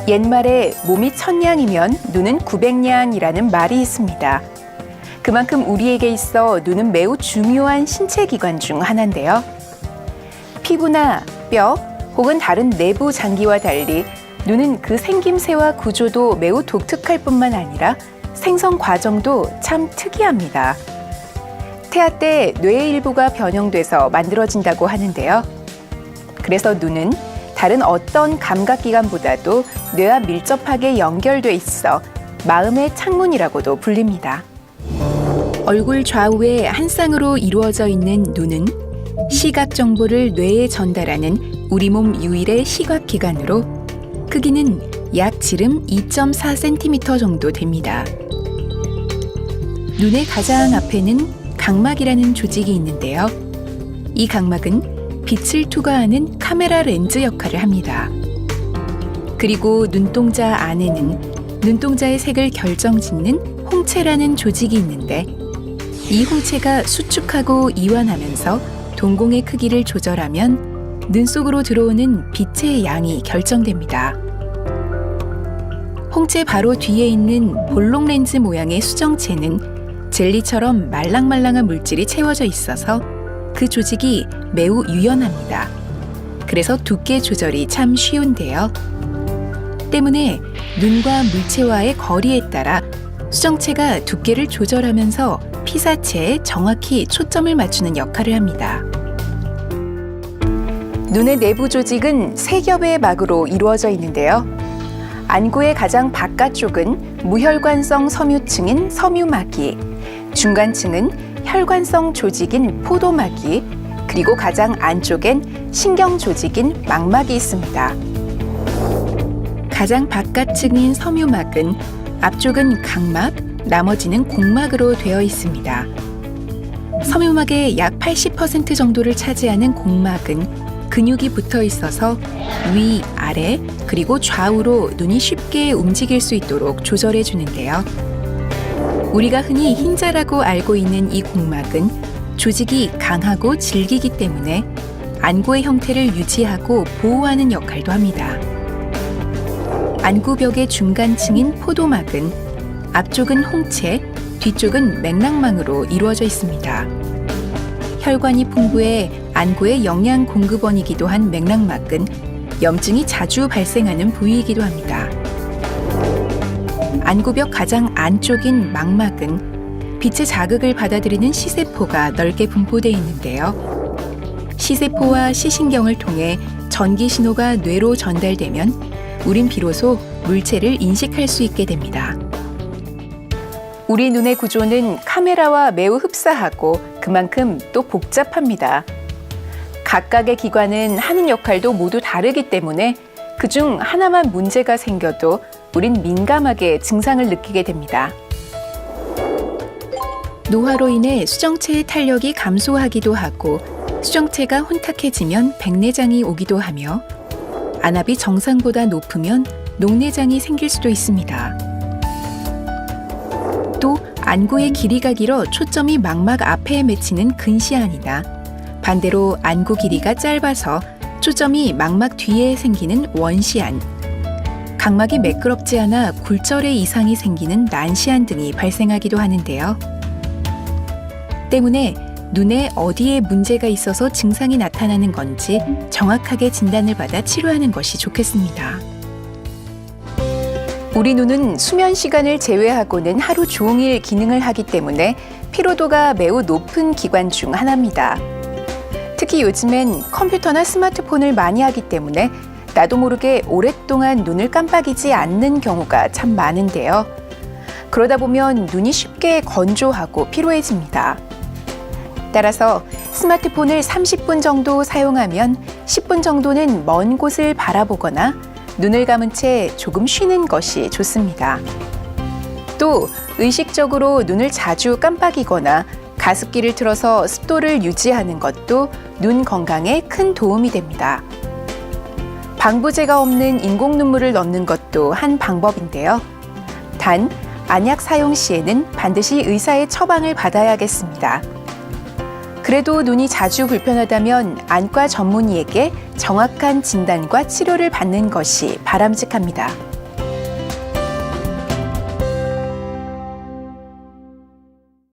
옛말에 몸이 천냥이면 눈은 900냥이라는 말이 있습니다. 그만큼 우리에게 있어 눈은 매우 중요한 신체 기관 중 하나인데요. 피부나 뼈 혹은 다른 내부 장기와 달리 눈은 그 생김새와 구조도 매우 독특할 뿐만 아니라 생성 과정도 참 특이합니다. 태아 때 뇌의 일부가 변형돼서 만들어진다고 하는데요. 그래서 눈은 다른 어떤 감각기관보다도 뇌와 밀접하게 연결돼 있어 마음의 창문이라고도 불립니다. 얼굴 좌우에 한 쌍으로 이루어져 있는 눈은 시각 정보를 뇌에 전달하는 우리 몸 유일의 시각기관으로 크기는 약 지름 2.4cm 정도 됩니다. 눈의 가장 앞에는 각막이라는 조직이 있는데요. 이 각막은 빛을 투과하는 카메라 렌즈 역할을 합니다. 그리고 눈동자 안에는 눈동자의 색을 결정짓는 홍채라는 조직이 있는데 이 홍채가 수축하고 이완하면서 동공의 크기를 조절하면 눈 속으로 들어오는 빛의 양이 결정됩니다. 홍채 바로 뒤에 있는 볼록 렌즈 모양의 수정체는 젤리처럼 말랑말랑한 물질이 채워져 있어서 그 조직이 매우 유연합니다. 그래서 두께 조절이 참 쉬운데요. 때문에 눈과 물체와의 거리에 따라 수정체가 두께를 조절하면서 피사체에 정확히 초점을 맞추는 역할을 합니다. 눈의 내부 조직은 세 겹의 막으로 이루어져 있는데요. 안구의 가장 바깥쪽은 무혈관성 섬유층인 섬유막이, 중간층은 혈관성 조직인 포도막이, 그리고 가장 안쪽엔 신경 조직인 망막이 있습니다. 가장 바깥층인 섬유막은 앞쪽은 각막, 나머지는 공막으로 되어 있습니다. 섬유막의 약 80% 정도를 차지하는 공막은 근육이 붙어 있어서 위, 아래, 그리고 좌우로 눈이 쉽게 움직일 수 있도록 조절해 주는데요. 우리가 흔히 흰자라고 알고 있는 이 공막은 조직이 강하고 질기기 때문에 안구의 형태를 유지하고 보호하는 역할도 합니다. 안구벽의 중간층인 포도막은 앞쪽은 홍채, 뒤쪽은 맥락망으로 이루어져 있습니다. 혈관이 풍부해 안구의 영양 공급원이기도 한 맥락막은 염증이 자주 발생하는 부위이기도 합니다. 안구벽 가장 안쪽인 망막은 빛의 자극을 받아들이는 시세포가 넓게 분포되어 있는데요. 시세포와 시신경을 통해 전기 신호가 뇌로 전달되면 우린 비로소 물체를 인식할 수 있게 됩니다. 우리 눈의 구조는 카메라와 매우 흡사하고 그만큼 또 복잡합니다. 각각의 기관은 하는 역할도 모두 다르기 때문에 그중 하나만 문제가 생겨도 우린 민감하게 증상을 느끼게 됩니다. 노화로 인해 수정체의 탄력이 감소하기도 하고 수정체가 혼탁해지면 백내장이 오기도 하며 안압이 정상보다 높으면 녹내장이 생길 수도 있습니다. 또 안구의 길이가 길어 초점이 망막 앞에 맺히는 근시안이나 반대로 안구 길이가 짧아서 초점이 망막 뒤에 생기는 원시안, 각막이 매끄럽지 않아 굴절의 이상이 생기는 난시안 등이 발생하기도 하는데요. 때문에 눈에 어디에 문제가 있어서 증상이 나타나는 건지 정확하게 진단을 받아 치료하는 것이 좋겠습니다. 우리 눈은 수면 시간을 제외하고는 하루 종일 기능을 하기 때문에 피로도가 매우 높은 기관 중 하나입니다. 특히 요즘엔 컴퓨터나 스마트폰을 많이 하기 때문에 나도 모르게 오랫동안 눈을 깜빡이지 않는 경우가 참 많은데요. 그러다 보면 눈이 쉽게 건조하고 피로해집니다. 따라서 스마트폰을 30분 정도 사용하면 10분 정도는 먼 곳을 바라보거나 눈을 감은 채 조금 쉬는 것이 좋습니다. 또 의식적으로 눈을 자주 깜빡이거나 가습기를 틀어서 습도를 유지하는 것도 눈 건강에 큰 도움이 됩니다. 방부제가 없는 인공 눈물을 넣는 것도 한 방법인데요. 단, 안약 사용 시에는 반드시 의사의 처방을 받아야겠습니다. 그래도 눈이 자주 불편하다면 안과 전문의에게 정확한 진단과 치료를 받는 것이 바람직합니다.